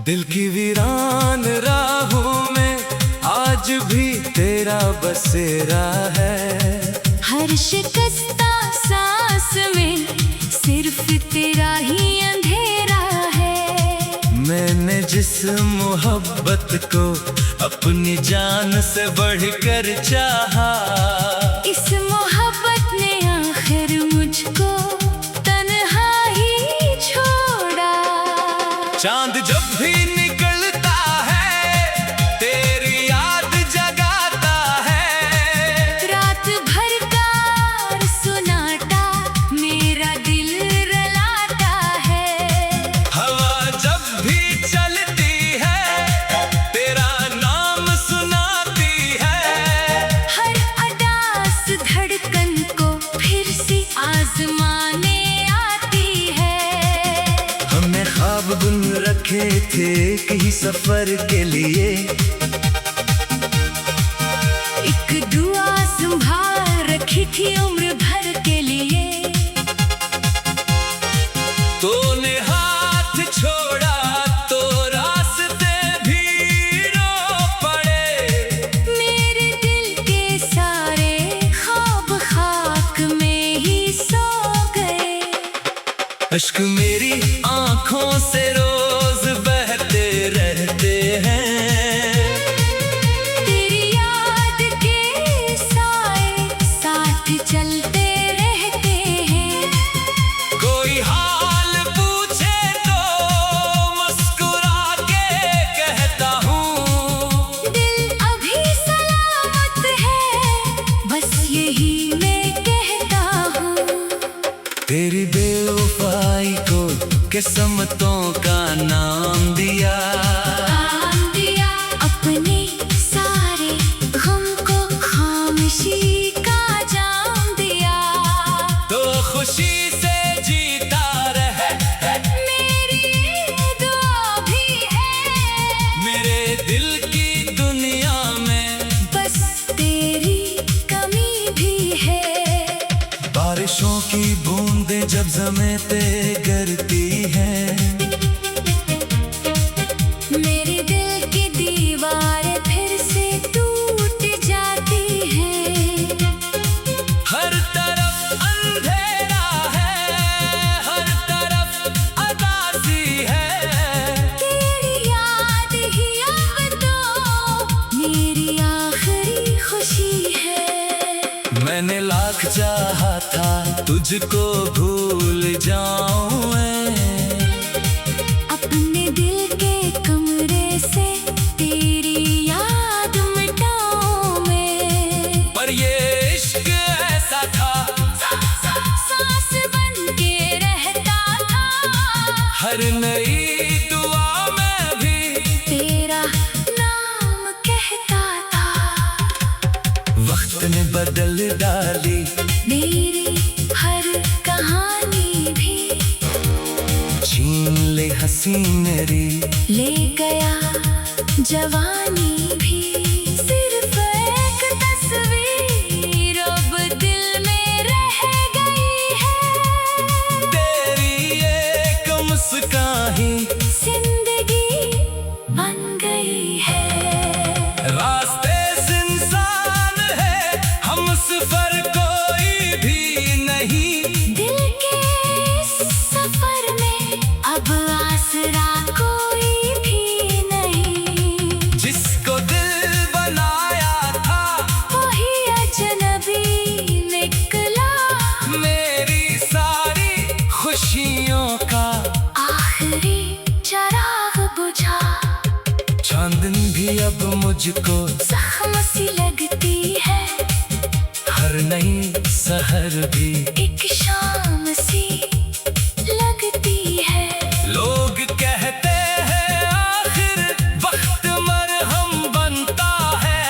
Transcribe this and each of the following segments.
दिल की वीरान राहों में आज भी तेरा बसेरा है। हर शिकस्ता सांस में सिर्फ तेरा ही अंधेरा है। मैंने जिस मोहब्बत को अपनी जान से बढ़कर चाहा, इस मोहब्बत ने आखिर मुझको तन्हा ही छोड़ा। चांद जब भी निकलता है तेरी याद जगाता है। रात भर का सुनाटा मेरा दिल रुलाता है। हवा जब भी चलती है तेरा नाम सुनाती है। हर अदास धड़कन को फिर से आजमाने आती है। हमने ख्वाब बुन रखे थे एक ही सफर के लिए। एक दुआ संभाल रखी थी उम्र भर के लिए। तूने हाथ छोड़ा तो रास्ते भी रो पड़े। मेरे दिल के सारे ख्वाब खाक में ही सो गए। अश्क मेरी आंखों से रोज बहते रहते हैं। तेरी याद के साए साथ चलते रहते हैं। कोई हाल पूछे तो मुस्कुरा के कहता हूँ, दिल अभी सलामत है, बस यही मैं कहता हूँ। तेरी बेवफाई को किस्मतों का नाम दिया। अपने सारे गम को खामोशी का जाम दिया। तो खुशी से जीता रहे मेरी दुआ भी है। मेरे दिल की दुनिया में बस तेरी कमी भी है। बारिशों की बूंदें जब ज़मीं पे गिरती हैं, मेरे दिल की दीवारें फिर से टूट जाती हैं। हर तरफ अंधेरा है, हर तरफ अदासी है। तेरी याद ही अब तो मेरी आखिरी खुशी है। मैंने लाख चाहा था तुझको भूल जाऊं मैं। अपने दिल के कमरे से तेरी याद मिटाऊं मैं। पर ये इश्क ऐसा था सांस बन के रहता था। हर नई दुआ में भी तेरा नाम कहता था। वक्त ने बदल डाली मेरी हर कहानी भी। छीन ले हसीनरी, ले गया जवानी भी। सिर्फ एक तस्वीर अब दिल में रह गई है। तेरी एक मुस्कान ही जिंदगी बन गई है। रास्ते इंसान है हम सफर कोई भी नहीं। दिल के इस सफर में अब आसरा कोई भी नहीं। जिसको दिल बनाया था वही अजनबी निकला। मेरी सारी खुशियों का आखिरी चराग बुझा। चांदनी भी अब मुझको जख्म सी लगती है। हर नई सहर भी एक शाम सी लगती है। लोग कहते हैं आखिर वक्त मरहम बनता है।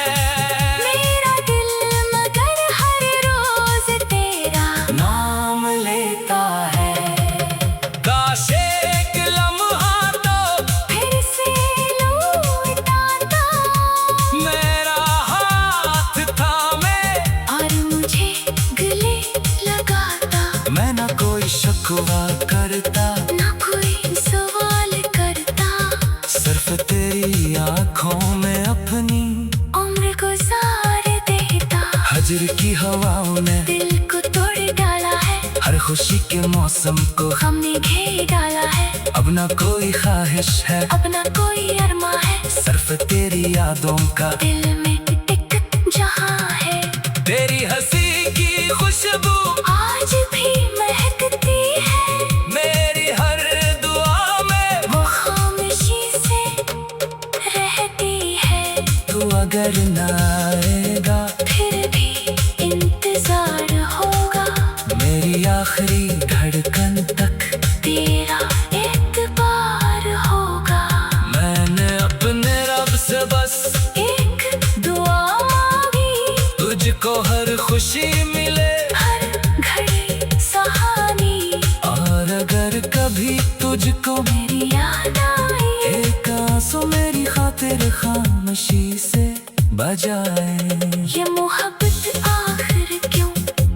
मेरा दिल मगर हर रोज तेरा नाम लेता है। काश एक लम्हा तो फिर से लौटाता। मेरा हाथ थामे और मुझे गले लगाता। मैं ना कोई शिकवा करता, ना कोई सवाल करता। खुशी के मौसम को हमने घेर डाला है, अब ना कोई ख्वाहिश है, अब ना कोई अरमा है, सिर्फ तेरी यादों का दिल में एक जहां है। तेरी हंसी की खुशबू आज भी महकती है, मेरी हर दुआ में वो खामोशी से रहती है। तू अगर ना आएगा फिर भी इंतजार होगा, मेरी आखिरी धड़कन तक तेरा एतबार होगा। मैंने अपने रब से बस एक दुआ मांगी, तुझको हर खुशी मिले, हर घड़ी सहानी। और अगर कभी तुझको मेरी याद आई, एक आंसू मेरी खातिर खामोशी से बजाए। ये मोहब्बत आखिर क्यों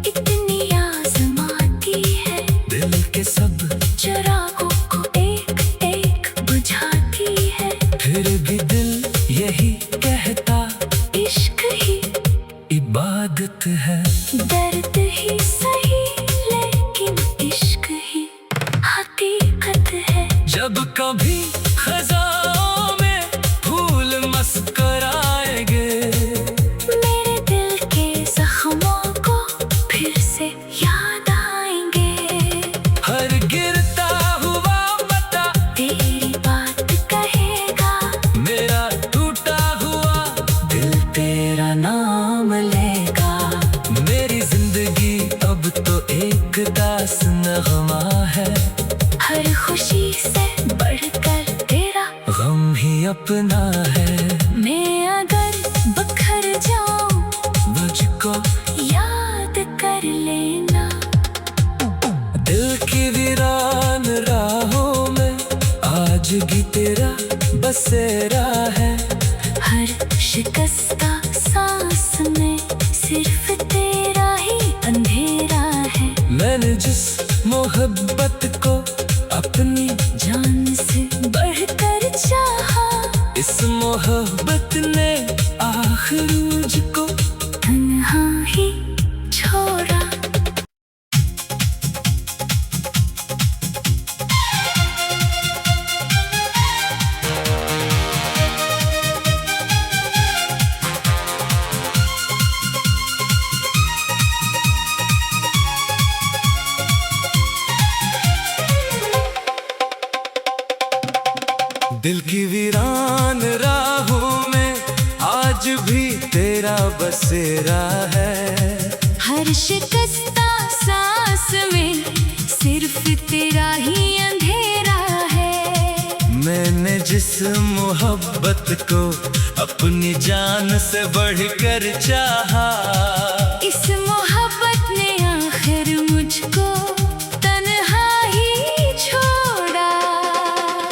इतनी आजमाती है, दिल के सब चिरागों को एक एक बुझाती है। फिर भी दिल यही कहता इश्क ही इबादत है। दर्द ही सही, लेकिन इश्क ही हकीकत है। जब कभी खजाओं में फूल मुस्कुराएंगे, मेरे दिल के जख्मों को फिर से याद आएंगे। हर गिरता हुआ पत्ता तेरी बात कहेगा, मेरा टूटा हुआ दिल तेरा नाम लेगा। मेरी जिंदगी अब तो एक दास नगमा है, हर खुशी से बढ़कर तेरा गम ही अपना है। मैं अगर बखर जाऊं, मुझको याद कर लेना। दिल की वीरान राहों में आज भी तेरा बसेरा है। हर शिकस्ता सांस में सिर्फ तेरा ही अंधेरा है। मैंने जिस मोहब्बत को अपनी जान से बढ़कर चाहा, इस मोहब्बत ने आखिर मुझको तन्हा ही छोड़ा। दिल की वीरान राहों में आज भी तेरा बसेरा है। हर शिकस्ता सांस में सिर्फ तेरा ही अंधेरा है। मैंने जिस मोहब्बत को अपनी जान से बढ़कर चाहा, इस मोहब्बत ने आखिर मुझको तन्हा ही छोड़ा।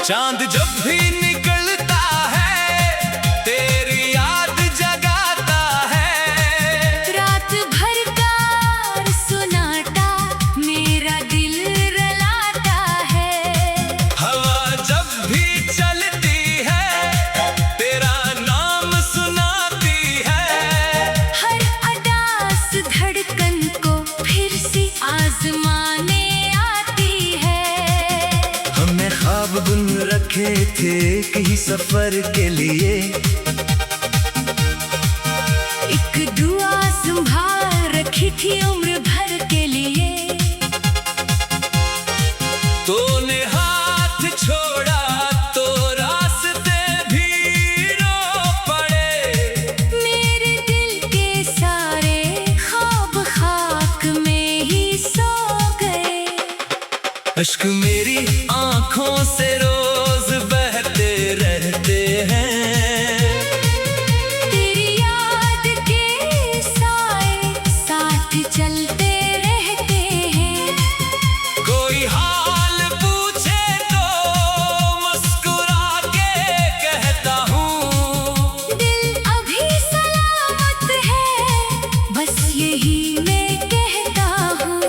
चांद जब भी निकलता है तेरी याद जगाता है। रात भर का सुनाता मेरा दिल रलाता है। हवा जब भी चलती है तेरा नाम सुनाती है। हर अदास धड़कन को फिर से आजमाने आती है। हमने ख्वाब बुन रखे थे एक ही सफर के लिए, एक दुआ संभाल रखी थी उम्र भर के लिए। तूने हाथ छोड़ा तो रास्ते भी रो पड़े। मेरे दिल के सारे ख्वाब खाक में ही सो गए। अश्क मेरी आंखों से रोज बहते रहते हैं। तेरी याद के साए साथ चलते रहते हैं। कोई हाल पूछे तो मुस्कुरा के कहता हूँ, दिल अभी सलामत है, बस यही मैं कहता हूँ।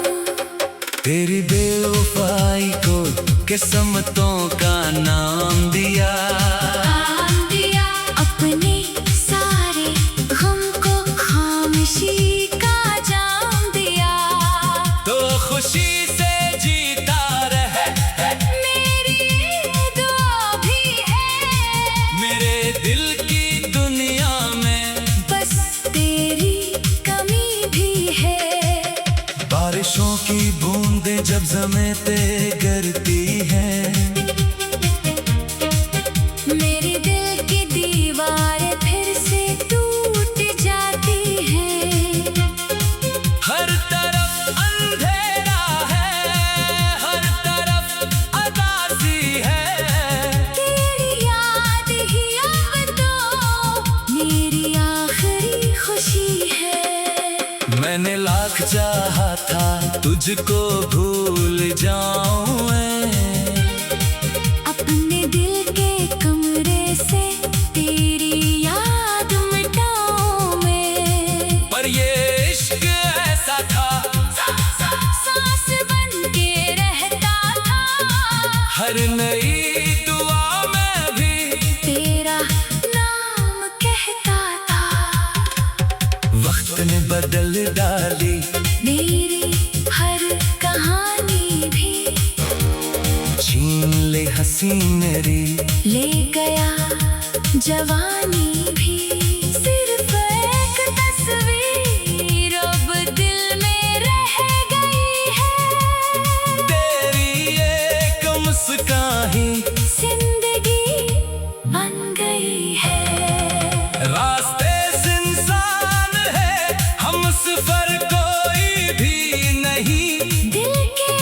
तेरी बेवफाई को किस्मतों का नाम दिया। अपने सारे गम को खामोशी का जाम दिया। तो खुशी से बूंदे जब ज़मीं गिरती हैं, मेरे दिल की दीवारें फिर से टूट जाती हैं। हर तरफ अंधेरा है, हर तरफ अदासी है। तेरी याद ही अब तो मेरी आखिरी खुशी है। मैंने लाख चाहा था तुझको भूल जाऊं मैं, अपने दिल के कमरे से तेरी याद मिटाऊं मैं। पर ये इश्क ऐसा था, सांस बन के रहता था, हर नई दुआ में भी तेरा नाम कहता था। वक्त ने बदल डाली मेरी हर कहानी भी, छीन ले हंसी मेरी, ले गया जवानी भी। सिर्फ एक तस्वीर अब दिल में रह गई है, तेरी एक मुस्कान ही जिंदगी बन गई है। रास्ते सुनसान है, हम सफर कोई भी नहीं। दिल के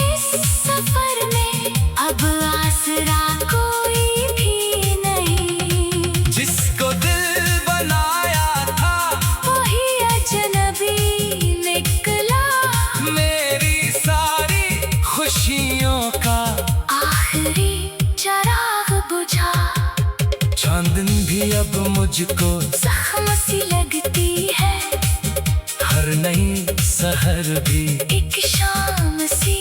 इस सफर में अब आसरा कोई भी नहीं। जिसको दिल बनाया था वही अजनबी निकला, मेरी सारी खुशियों का आखिरी चराग बुझा। चांदनी भी अब मुझको जख्म सी लगती है, हर नई सहर भी एक शाम सी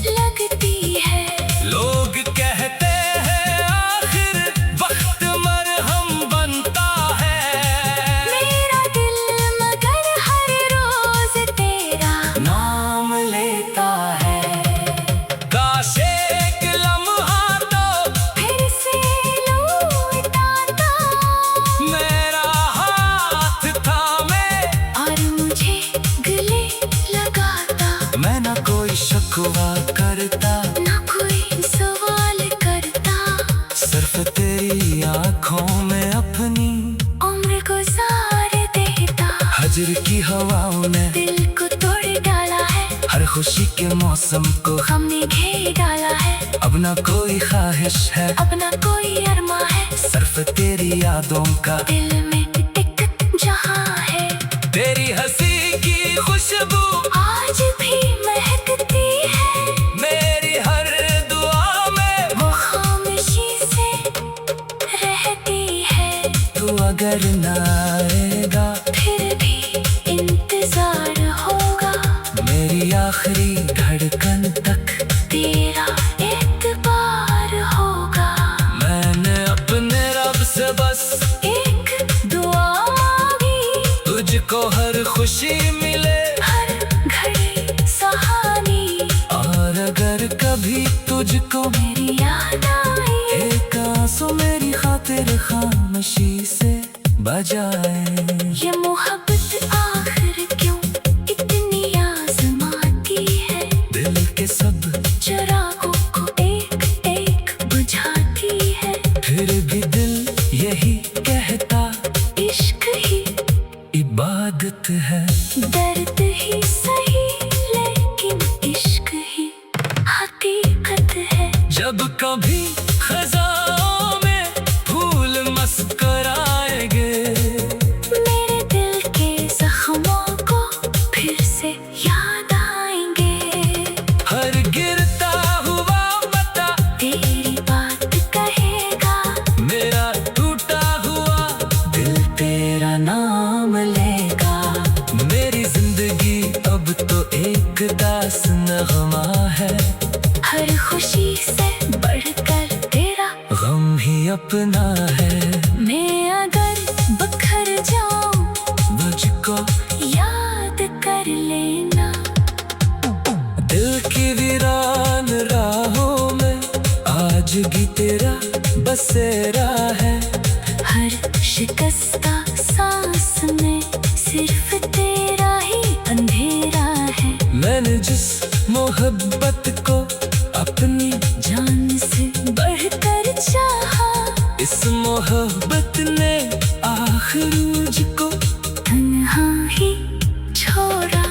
लगती है। लोग कहते हैं आखिर वक्त मरहम बनता है। मेरा दिल मगर हर रोज तेरा नाम लेता है, काश एक लम्हा तो फिर से लौटाता, मेरा हाथ थामे, और मुझे गले लगाता। मैं ना कोई शिकवा करता, ना कोई सवाल करता, सिर्फ तेरी आंखों में अपनी उम्र गुजार देता। हजर की हवाओं ने दिल को तोड़ डाला है, हर खुशी के मौसम को हमने घेर डाला है। अब ना कोई ख्वाहिश है, अब ना कोई अरमा है, सिर्फ तेरी यादों का दिल में एक जहां है। तेरी हंसी की खुशबू आज भी महकती है, मेरी हर दुआ में वो खामोशी से रहती है। तू अगर ना आएगा फिर भी इंतजार होगा, मेरी आखिरी धड़कन तक तेरा एतबार होगा। मैंने अपने रब से बस एक दुआ मांगी, तुझको हर खुशी मिले, हर घड़ी सहानी। और अगर कभी तुझको मेरी याद आई, एक आंसू मेरी खातिर खामोशी से बजाए। ये मोहब्बत आखिर क्यों इतनी आजमाती है, दिल के सब चिरागों को एक एक बुझाती है। फिर भी दिल यही कहता इश्क ही इबादत है। दर्द ही सही, लेकिन इश्क ही हकीकत है। जब कभी खजाओं में फूल मुस्कुराएंगे, मेरे दिल के जख्मों को फिर से याद आएंगे। हर गिरता हुआ पत्ता तेरी बात कहेगा, मेरा टूटा हुआ दिल तेरा नाम लेगा। मेरी जिंदगी अब तो एक दास नगमा है, हर खुशी से बढ़कर तेरा गम ही अपना है। मैं अगर बखर जाऊं मुझको याद कर लेना। दिल की वीरान राहों में आज भी तेरा बसेरा है। हर शिकस्ता सांस में सिर्फ तेरा ही अंधेरा है। मैंने जिस मोहब्बत को अपनी जान से बढ़कर चाहा, इस मोहब्बत ने आखिर मुझको तन्हा ही छोड़ा।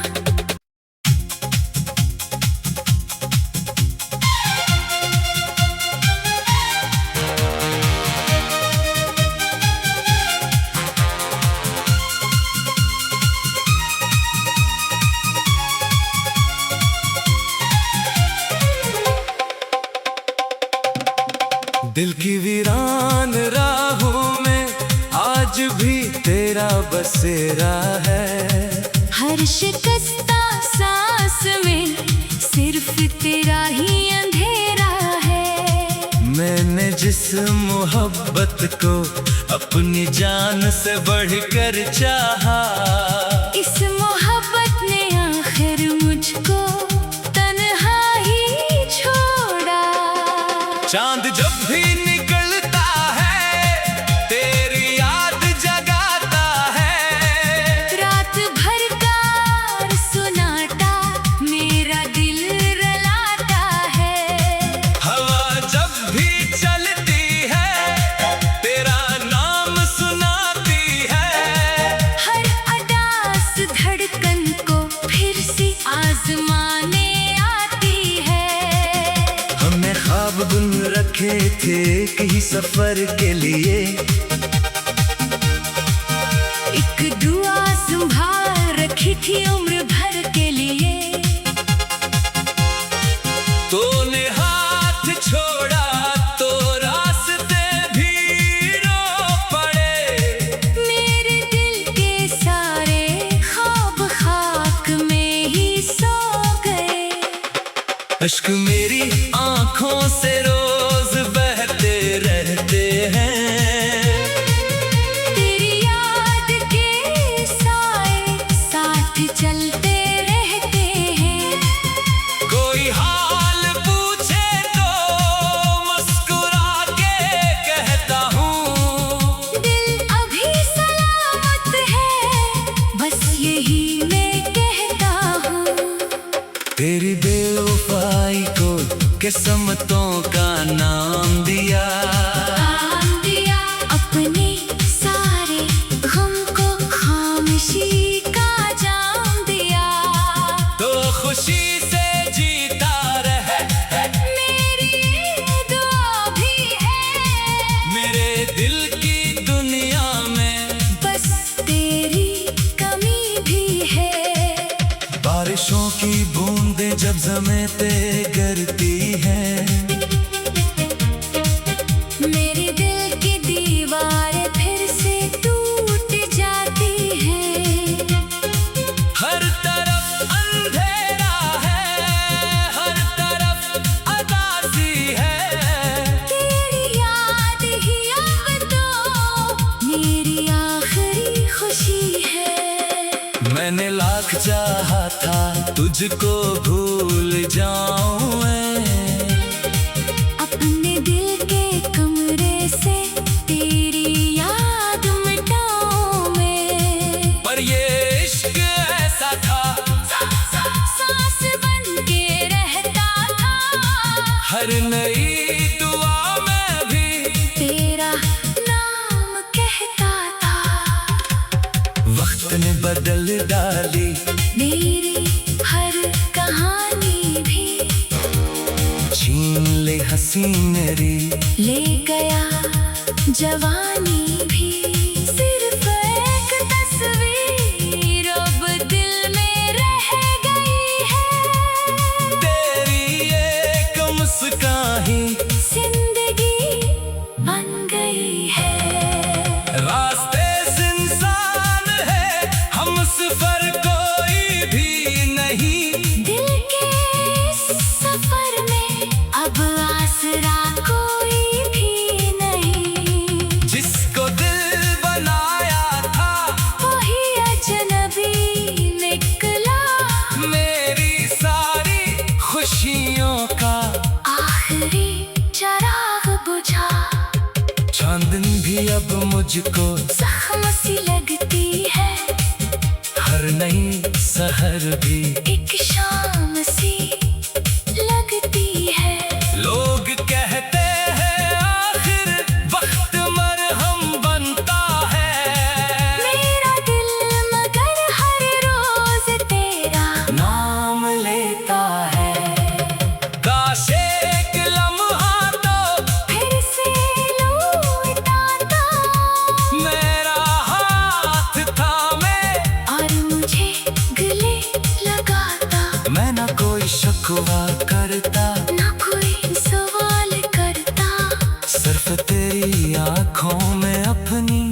दिल की वीरान राहों में आज भी तेरा बसेरा है। हर शिकस्ता सांस में सिर्फ तेरा ही अंधेरा है। मैंने जिस मोहब्बत को अपनी जान से बढ़कर चाहा, इस मोहब्बत ने आखिर मुझको तन्हा ही छोड़ा। चांद जब भी निकलता है तेरी याद जगाता है। रात भर का सुनाटा मेरा दिल रुलाता है। हवा जब भी चलती है तेरा नाम सुनाती है। हर अदास धड़कन को फिर से आजमाने आती है। हमने ख्वाब बुन रखे थे कहीं सफर के लिए, एक दुआ संभाल रखी थी उम्र भर के लिए। तूने हाथ छोड़ा तो रास्ते भी रो पड़े। मेरे दिल के सारे ख्वाब खाक में ही सो गए। अश्क मेरी आंखों से रोज बहते रहते हैं। तेरी याद के साए साथ चलते रहते हैं। कोई हाल पूछे तो मुस्कुरा के कहता हूँ, दिल अभी सलामत है, बस यही मैं कहता हूँ। तेरी बेवफाई को किस्मतों का नाम दिया। काम दिया अपने सारे गम को खामोशी का जाम दिया। तो खुशी से जीता रहे मेरी दुआ भी है। मेरे दिल की दुनिया में बस तेरी कमी भी है। बारिशों की बूंदें जब ज़मीं पे गिरती हैं, मेरे दिल की दीवारें फिर से टूट जाती हैं। हर तरफ अंधेरा है, हर तरफ अदासी है। तेरी याद ही अब तो मेरी आखिरी खुशी है। मैंने लाख चाहा था तुझको भूल जाऊं मैं, अपने दिल के कमरे से तेरी याद मिटाऊं मैं। पर ये इश्क ऐसा था सांस बन के रहता था। हर नई दुआ में भी तेरा नाम कहता था। वक्त ने बदल डाली मेरी हर कहानी भी, छीन ले हसीनरी ले गया जवानी भी। सिर्फ एक तस्वीर अब दिल में रह गई है। तेरी एक मुस्कान ही जिंदगी बन गई है। रास्ते इंसान है हम सफर कोई भी नहीं। दिल के इस सफर में अब आसरा कोई भी नहीं। जिसको दिल बनाया था वही अजनबी निकला। मेरी सारी खुशियों का आखिरी चराग बुझा। चांदन भी अब मुझको जख्म सी लगती है। हर नई सहर भी एक शाम सी ना कोई शिकवा करता, ना कोई सवाल करता। सिर्फ तेरी आंखों में अपनी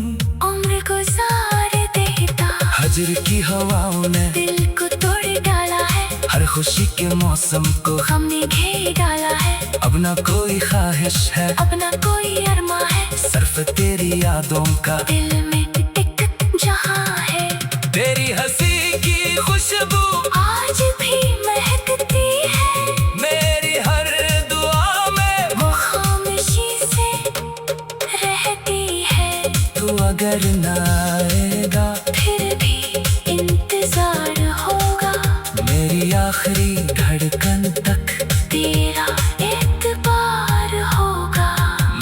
उम्र गुजार देता। हजर की हवाओं ने दिल को तोड़ डाला है, हर खुशी के मौसम को हमने घेर डाला है। अब ना कोई ख्वाहिश है, अब ना कोई अरमा है, सिर्फ तेरी यादों का दिल में एक जहां है। तेरी हंसी की खुशबू आज भी महकती है, मेरी हर दुआ में वो खामोशी से रहती है। तू अगर ना आएगा फिर भी इंतजार होगा, मेरी आखिरी धड़कन तक तेरा एतबार होगा।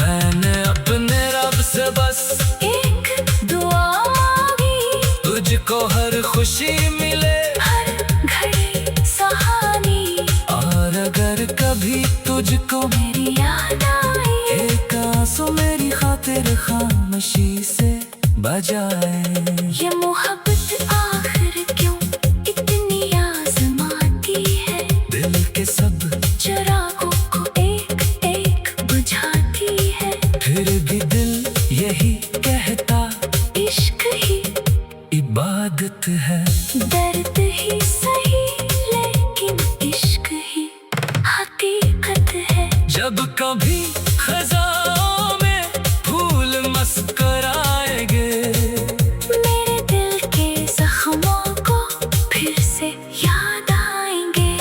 मैंने अपने रब से बस एक दुआ मांगी, तुझको हर खुशी मिले, हर घड़ी सहानी। और अगर कभी तुझको मेरी याद आई, एक आंसू मेरी खातिर खामोशी से बजाए। ये मोहब्बत आखिर क्यों इतनी आजमाती है, दिल के सब चिरागों को एक एक बुझाती है। फिर भी दिल यही कहता, इश्क ही इबादत है। दर्द ही सही, लेकिन इश्क ही हकीकत है। जब कभी खज़ाओं में फूल मुस्कुराएंगे, मेरे दिल के जख्मों को फिर से याद आएंगे।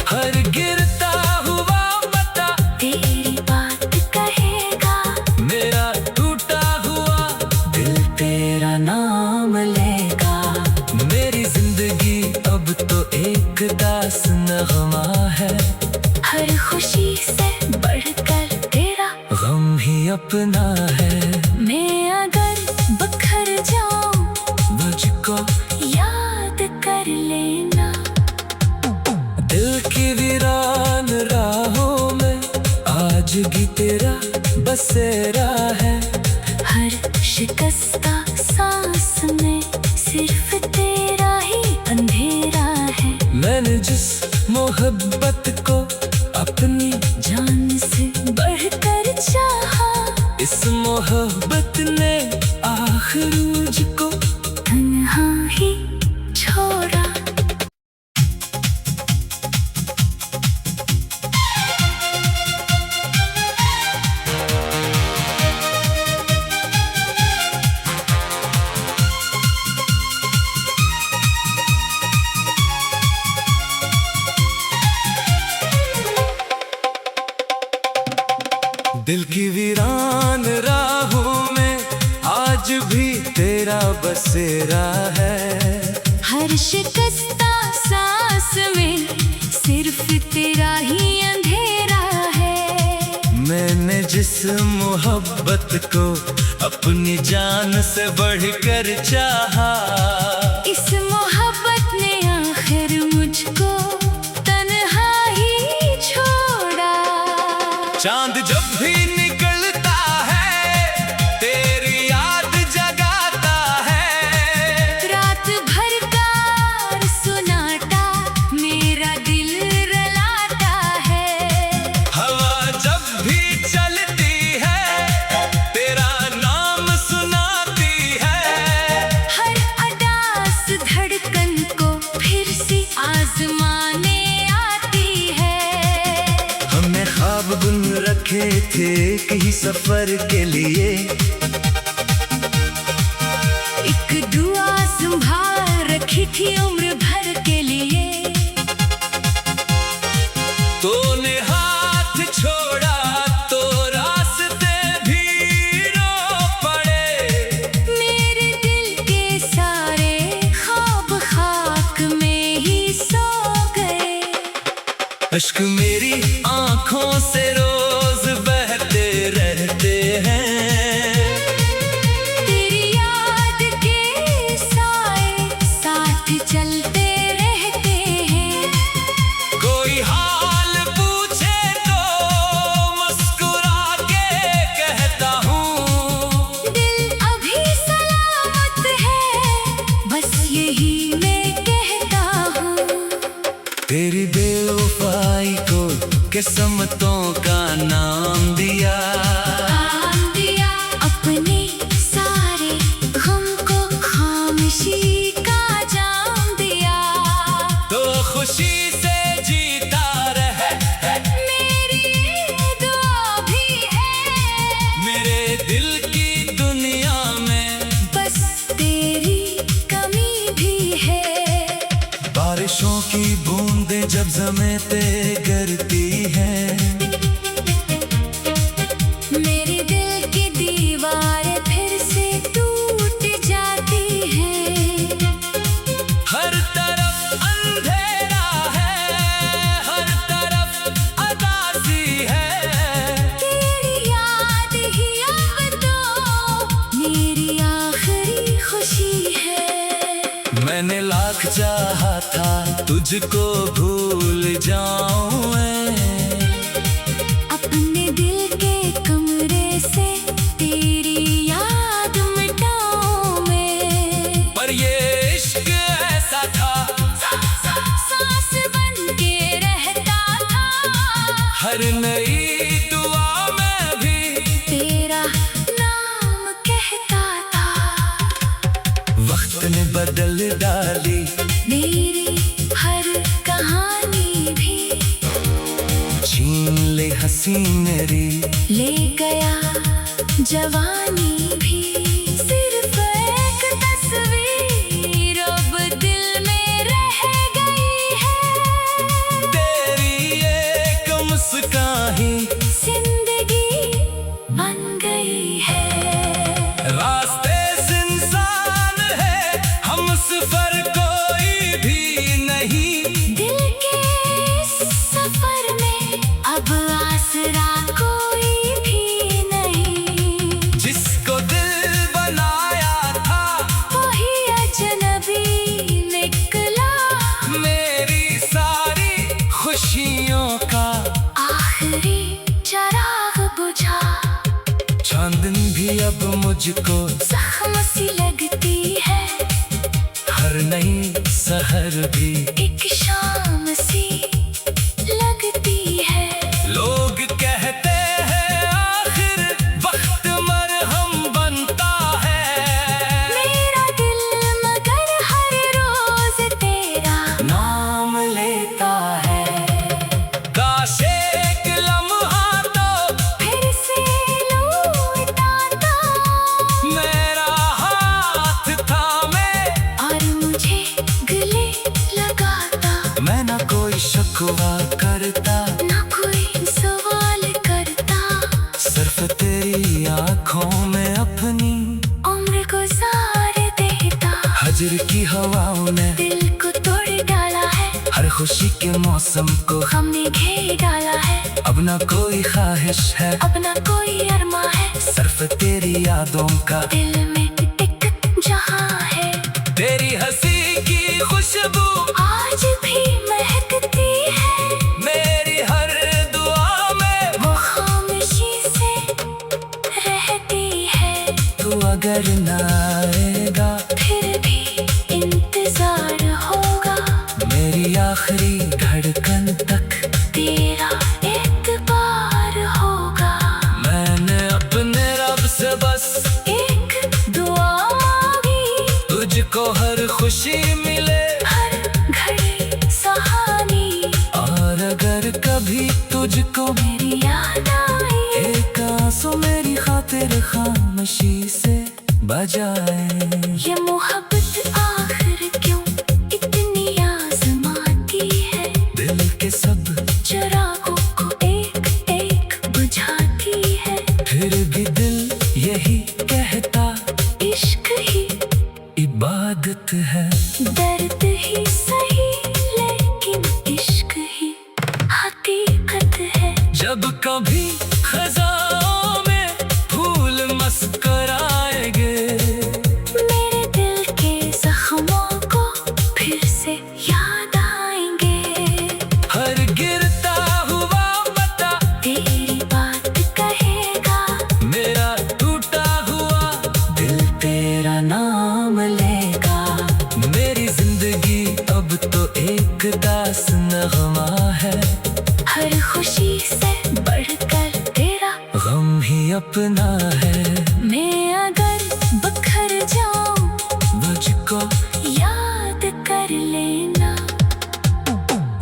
हर गिरता हुआ पत्ता तेरी बात कहेगा, मेरा टूटा हुआ दिल तेरा नाम लेगा। मेरी जिंदगी अब तो एक दास नगमा है, हर खुशी से बढ़कर तेरा गम ही अपना है। मैं अगर बखर जाऊं, मुझको याद कर लेना। दिल की वीरान राहों में आज भी तेरा बसेरा है। हर शिकस्ता सांस में सिर्फ तेरा ही अंधेरा है। मैंने जिस मोहब्बत को अपनी जान से बढ़कर चाहा, इस मोहब्बत ने आखिर मुझको तन्हा ही छोड़ा। दिल की वीरान राहों में आज भी तेरा बसेरा है। हर शिकस्ता सांस में सिर्फ तेरा ही अंधेरा है। मैंने जिस मोहब्बत को अपनी जान से बढ़कर चाहा, इस मोहब्बत ने आखिर मुझको तन्हा ही छोड़ा। चांद जब भी निकलता है तेरी याद जगाता है। रात भर का सुनाटा मेरा दिल रलाता है। हवा जब भी चलती है तेरा नाम सुनाती है। हर अदास धड़कन को फिर से आजमाने आती है। हमने ख्वाब बुन रखे थे एक ही सफर के लिए, एक दुआ संभाल रखी थी उम्र भर के लिए। तूने हाथ छोड़ा तो रास्ते भी रो पड़े। मेरे दिल के सारे ख्वाब खाक में ही सो गए। अश्क मेरी आंखों से रोज बहते रहते हैं। तेरी याद के साए साथ चलते रहते हैं। कोई हाल पूछे तो मुस्कुरा के कहता हूँ, दिल अभी सलामत है, बस यही मैं कहता हूँ। तेरी तेरी बेवफाई को किस्मतों का नाम दिया। अपने सारे गम को खामोशी का जाम दिया। तो खुशी से जीता रहे मेरी दुआ भी है। मेरे दिल की दुनिया में बस तेरी कमी भी है। बारिशों की बूंदें जब ज़मीं पे गिरती हैं, मेरे दिल की दीवारें फिर से टूट जाती हैं। हर तरफ अंधेरा है, हर तरफ अदासी है। तेरी याद ही अब तो मेरी आखिरी खुशी है। मैंने लाख चाहा था तुझको भूल जाऊं मैं, अपने दिल के कमरे से तेरी याद मिटाऊं मैं। पर ये इश्क ऐसा था, सांस बन के रहता था। हर नई दुआ में भी तेरा नाम कहता था। वक्त ने बदल डाली मेरी हर कहानी भी, छीन ले हंसी मेरी, ले गया जवानी भी। सिर्फ एक तस्वीर अब दिल में रह गई है। तेरी एक मुस्कान ही जिंदगी बन गई है। रास्ते इंसान है हम सफर कोई भी नहीं। दिल के इस सफर में अब आसरा कोई भी नहीं। जिसको दिल बनाया था वही अजनबी निकला। मेरी सारी खुशियों का आखिरी चराग बुझा। चांदन भी अब मुझको जख्म सी लगती है। हर नई सहर भी एक शाम सी लगती है। लोग कहते हैं आखिर वक्त मरहम बनता है। मेरा दिल मगर हर रोज तेरा नाम लेता है। काश एक लम्हा तो फिर से लौटाता। मेरा हाथ थामे, और मुझे गले लगाता। मैं ना कोई शिकवा करता, ना कोई सवाल करता। सिर्फ तेरी आंखों में अपनी उम्र गुजार देता। हजर की हवाओं ने दिल को तोड़ डाला है। हर खुशी के मौसम को हमने घेर डाला है। अब ना कोई ख्वाहिश है, अब ना कोई अरमा है। सिर्फ तेरी यादों का दिल में एक जहां है। तेरी हंसी की खुशबू आज भी महकती है। मेरी हर दुआ में वो खामोशी से रहती है। तू अगर ना आएगा फिर भी इंतजार होगा। मेरी आखिरी धड़कन तक तेरा एतबार होगा। मैंने अपने रब से बस एक दुआ मांगी। तुझको हर खुशी मिले, हर घड़ी सहानी। और अगर कभी तुझको मेरी याद आई। एक आंसू मेरी खातिर खामोशी से बजाए। ये मोहब्बत आखिर क्यों इतनी आजमाती है। दिल के सब चिरागों को एक एक बुझाती है। फिर भी दिल यही कहता इश्क ही इबादत है। दर्द ही सही लेकिन इश्क ही हकीकत है। जब कभी खजाओं में फूल मुस्कुराएंगे, मेरे दिल के जख्मों को फिर से याद आएंगे। हर गिरता हुआ पता तेरी बात कहेगा। मेरा टूटा हुआ दिल तेरा नाम लेगा। मेरी जिंदगी अब तो एक दास नगमा है। हर खुशी से बढ़कर तेरा गम ही अपना है। मैं अगर बखर जाऊं मुझको याद कर लेना।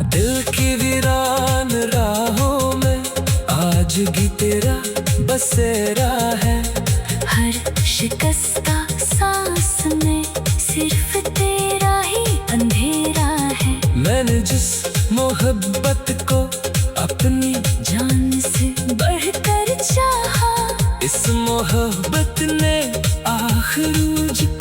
दिल की वीरान राहों में आज भी तेरा बसेरा है। हर शिकस्ता सांस में सिर्फ तेरा ही अंधेरा है। मैंने जिस मोहब्बत को अपनी जान से बढ़कर चाहा, इस मोहब्बत ने आखिर मुझको